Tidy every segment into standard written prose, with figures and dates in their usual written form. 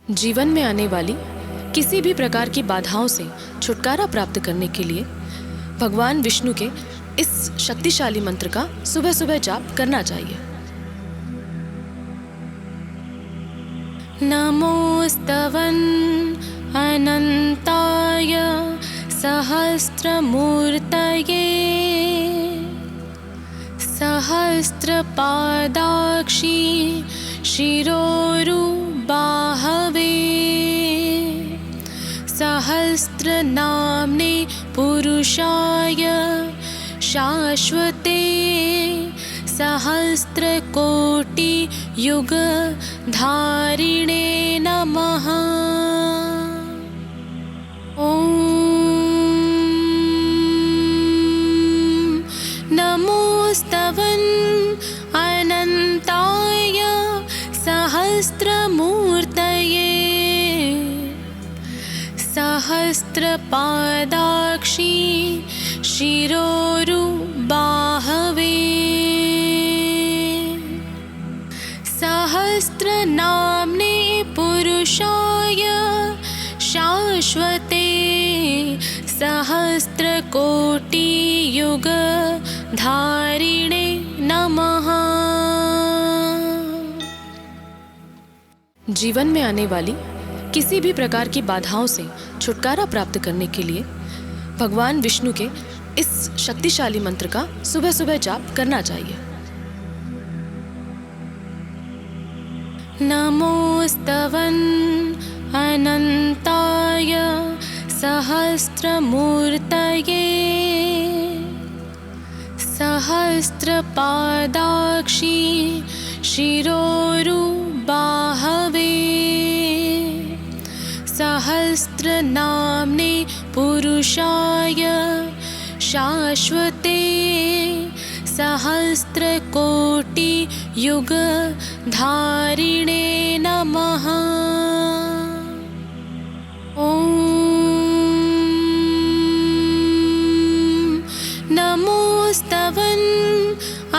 जीवन में आने वाली किसी भी प्रकार की बाधाओं से छुटकारा प्राप्त करने के लिए भगवान विष्णु के इस शक्तिशाली मंत्र का सुबह सुबह जाप करना चाहिए। नमोस्तवन अनंताय सहस्त्रमूर्तये सहस्त्रपादाक्षी शिरोरुबाहवे सहस्रनाम्ने पुरुषाय शाश्वते सहस्रकोटियुगधारिणे नमः। ॐ नमोस्तवन अनंताय सहस्त्रमूर्तये सहस्रपादाक्षी शिरोरुबाहवे सहस्रनाम्ने पुरुषाय शाश्वते सहस्रकोटियुगधारिणे नमः। जीवन में आने वाली किसी भी प्रकार की बाधाओं से छुटकारा प्राप्त करने के लिए भगवान विष्णु के इस शक्तिशाली मंत्र का सुबह सुबह जाप करना चाहिए। नमोस्तवन अनंताय सहस्त्रमूर्तये सहस्रपादाक्षी शिरोरुबाहवे सहस्रनाम्ने पुरुषाय शाश्वते सहस्रकोटियुगधारिणे नमः। ॐ नमोस्तवन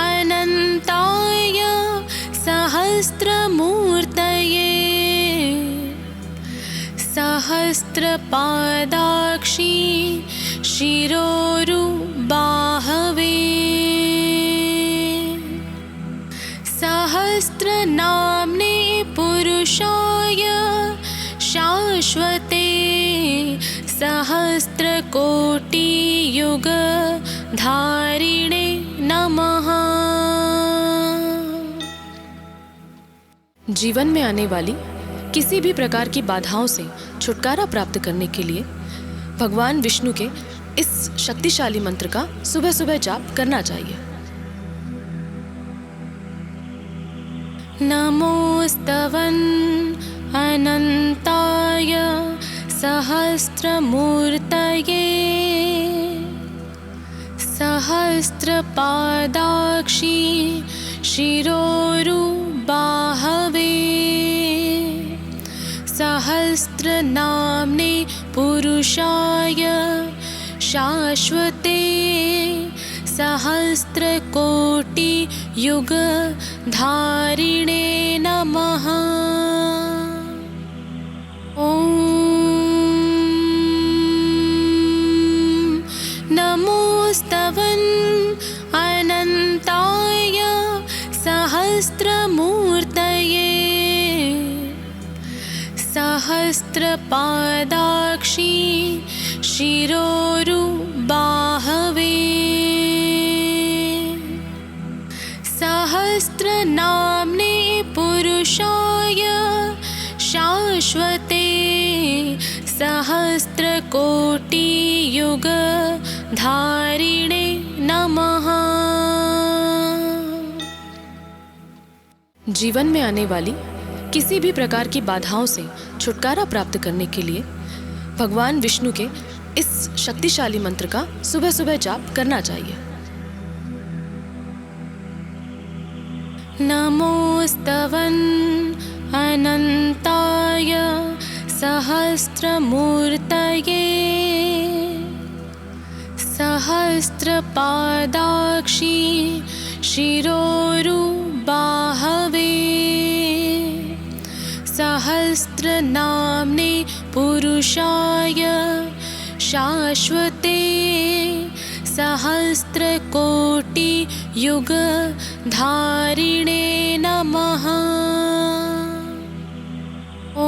अनंताय सहस्त्रमूर्तये सहस्रपादाक्षी शिरोरुबाहवे सहस्रनाम्ने पुरुषाय शाश्वते सहस्रकोटियुगधारिणे नमः। जीवन में आने वाली किसी भी प्रकार की बाधाओं से छुटकारा प्राप्त करने के लिए भगवान विष्णु के इस शक्तिशाली मंत्र का सुबह सुबह जाप करना चाहिए। नमोस्तवन अनंताय सहस्त्रमूर्तये सहस्रपादाक्षी शिरोरुबाहवे सहस्रनाम्ने पुरुषाय शाश्वते सहस्रकोटियुगधारिणे नमः। ॐ नमोस्तवन अनंताय सहस्त्रमूर्तये सहस्रपादाक्षी शिरोरुबाहवे सहस्रनाम्ने पुरुषाय शाश्वते सहस्रकोटियुगधारिणे नमः। जीवन में आने वाली किसी भी प्रकार की बाधाओं से छुटकारा प्राप्त करने के लिए भगवान विष्णु के इस शक्तिशाली मंत्र का सुबह सुबह जाप करना चाहिए। नमोस्तवन अनंताय सहस्त्रमूर्तये सहस्रपादाक्षी शिरोरुबाहवे सहस्र सहस्रनाम्ने पुरुषाय शाश्वते सहस्रकोटियुगधारिणे नमः। ॐ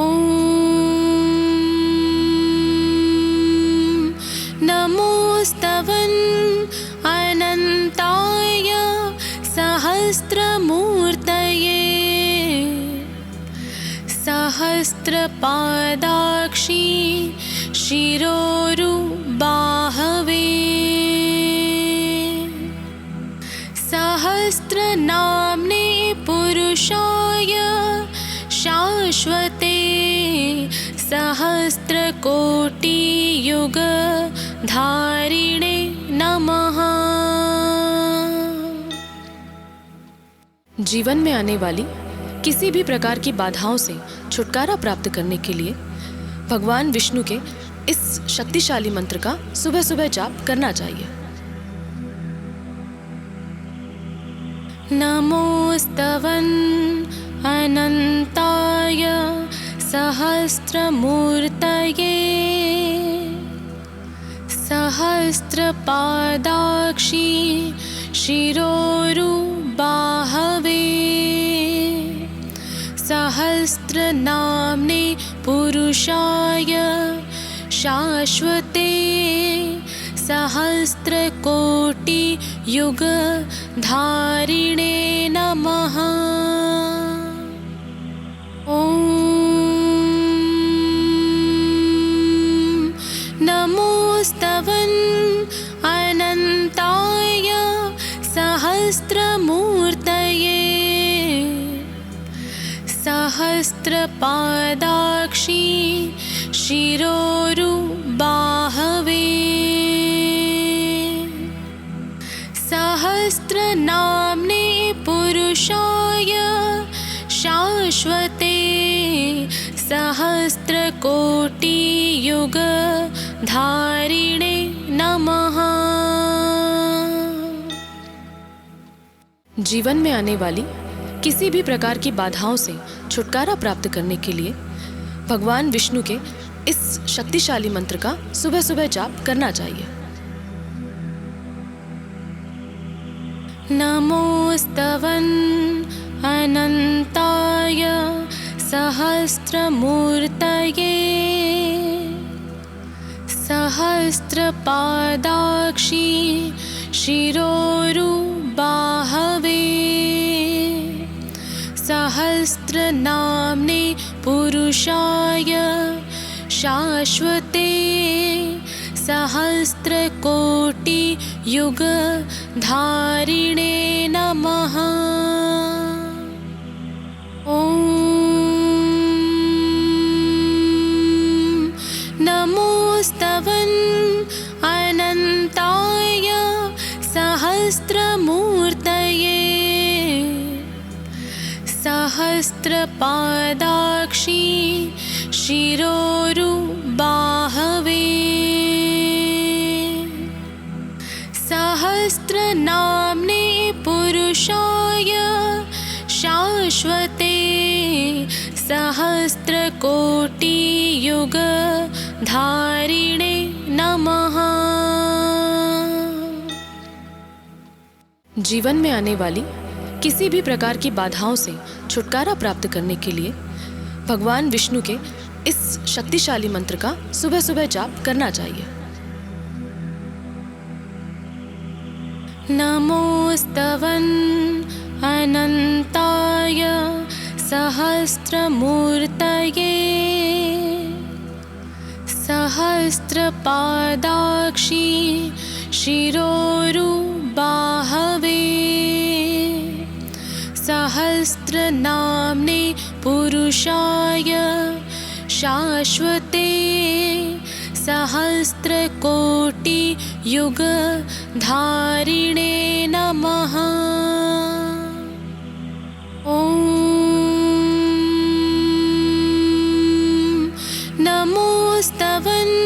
नमोस्तवन् अनन्ताय सहस्रमूर्तये सहस्रपादाक्षी शिरोरुबाहवे सहस्रनाम्ने पुरुषाय शाश्वते सहस्रकोटियुगधारिणे नमः। जीवन में आने वाली किसी भी प्रकार की बाधाओं से छुटकारा प्राप्त करने के लिए भगवान विष्णु के इस शक्तिशाली मंत्र का सुबह सुबह जाप करना चाहिए। नमोस्तवन् अनन्ताय सहस्रमूर्तये सहस्रपादाक्षी शिरोरुबाहवे सहस्रनाम्ने पुरुषाय शाश्वते सहस्रकोटियुगधारिणे नमः। ॐ नमोस्तवन् अनन्ताय सहस्रमूर्तये सहस्रपादाक्षी शिरोरुबाहवे सहस्रनाम्ने पुरुषाय शाश्वते सहस्रकोटियुगधारिणे नमः। जीवन में आने वाली किसी भी प्रकार की बाधाओं से छुटकारा प्राप्त करने के लिए भगवान विष्णु के इस शक्तिशाली मंत्र का सुबह सुबह जाप करना चाहिए। नमोस्तवन् अनन्ताय सहस्रमूर्तये सहस्रपादाक्षी शिरोरुबाहवे सहस्रनाम्ने पुरुषाय शाश्वते सहस्रकोटियुगधारिणे नमः। ॐ नमोस्तवन् अनन्ताय सहस्रमूर्तये सहस्रपादाक्षी शिरोरुबाहवे सहस्रनाम्ने पुरुषाय शाश्वते सहस्रकोटियुगधारिणे नमः। जीवन में आने वाली किसी भी प्रकार की बाधाओं से छुटकारा प्राप्त करने के लिए भगवान विष्णु के इस शक्तिशाली मंत्र का सुबह सुबह जाप करना चाहिए। नमोस्तवन् अनन्ताय सहस्रमूर्तये सहस्रपादाक्षी शिरोरुबाहवे सहस्रनाम्ने पुरुषाय शाश्वते सहस्रकोटियुगधारिणे नमः। ॐ नमोस्तवन्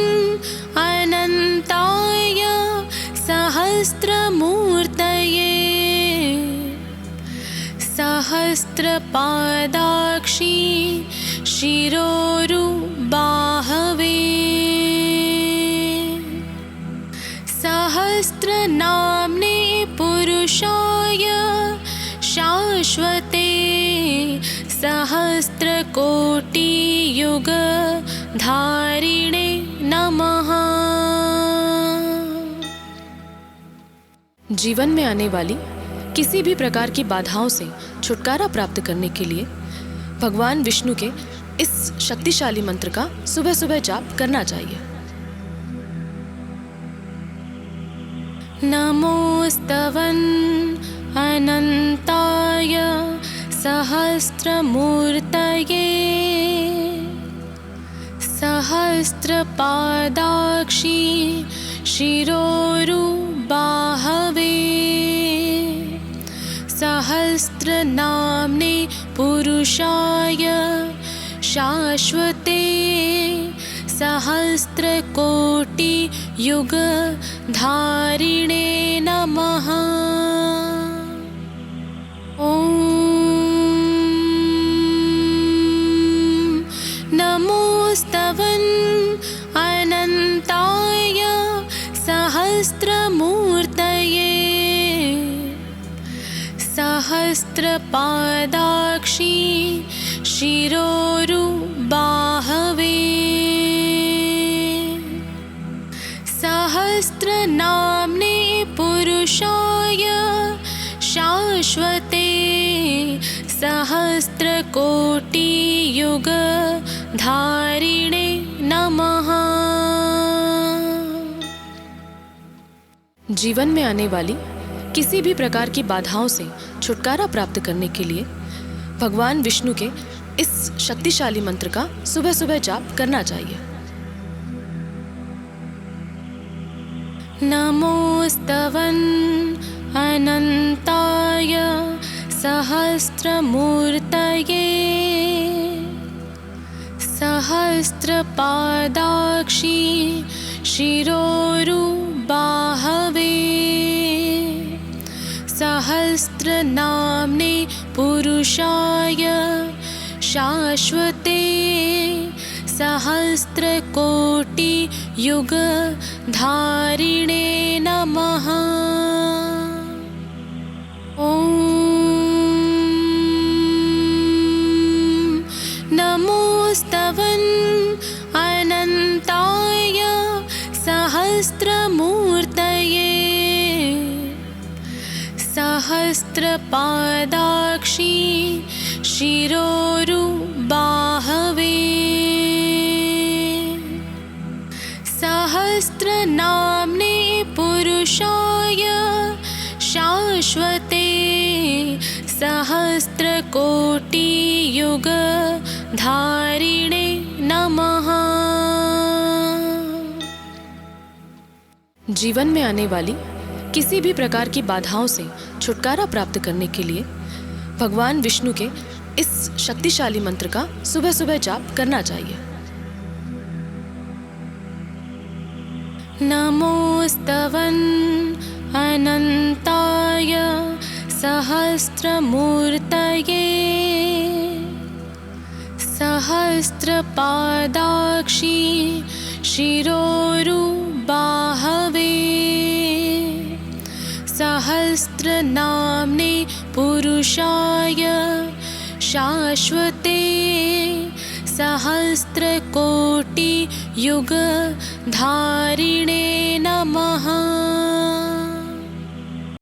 अनन्ताय सहस्रमूर्तये सहस्रपादाक्षी शिरोरुबाहवे सहस्रनाम्ने पुरुषाय शाश्वते सहस्रकोटियुगधारिणे नमः। जीवन में आने वाली किसी भी प्रकार की बाधाओं से छुटकारा प्राप्त करने के लिए भगवान विष्णु के इस शक्तिशाली मंत्र का सुबह सुबह जाप करना चाहिए। नमोस्तवन् अनंताय सहस्रमूर्तये सहस्रपादाक्षी शिरोरुबाहवे सहस्रनाम्ने पुरुषाय शाश्वते सहस्रकोटियुगधारिणे नमः। ॐ नमोस्तवन् अनंताय सहस्रमूर्तये सहस्रपादाक्षी शिरोरुबाहवे सहस्रनाम्ने पुरुषाय शाश्वते सहस्रकोटियुगधारिणे नमः। जीवन में आने वाली किसी भी प्रकार की बाधाओं से छुटकारा प्राप्त करने के लिए भगवान विष्णु के इस शक्तिशाली मंत्र का सुबह सुबह जाप करना चाहिए। नमोस्तवन् अनंताय सहस्रमूर्तये सहस्रपादाक्षी शिरोरुबाहवे सहस्रनाम्ने पुरुषाय शाश्वते सहस्रकोटियुगधारिणे नमः। ॐ नमोस्तवन् अनंताय सहस्रमूर्तये सहस्रपादाक्षी शिरोरुबाहवे सहस्रनाम्ने पुरुषाय शाश्वते सहस्रकोटियुगधारिणे नमः। जीवन में आने वाली किसी भी प्रकार की बाधाओं से छुटकारा प्राप्त करने के लिए भगवान विष्णु के इस शक्तिशाली मंत्र का सुबह सुबह जाप करना चाहिए। नमोस्तवन् अनंताय सहस्रमूर्तये सहस्रपादाक्षी शिरोरुबाहवे सहस्रनाम्ने पुरुषाय शाश्वते सहस्रकोटियुगधारिणे नमः।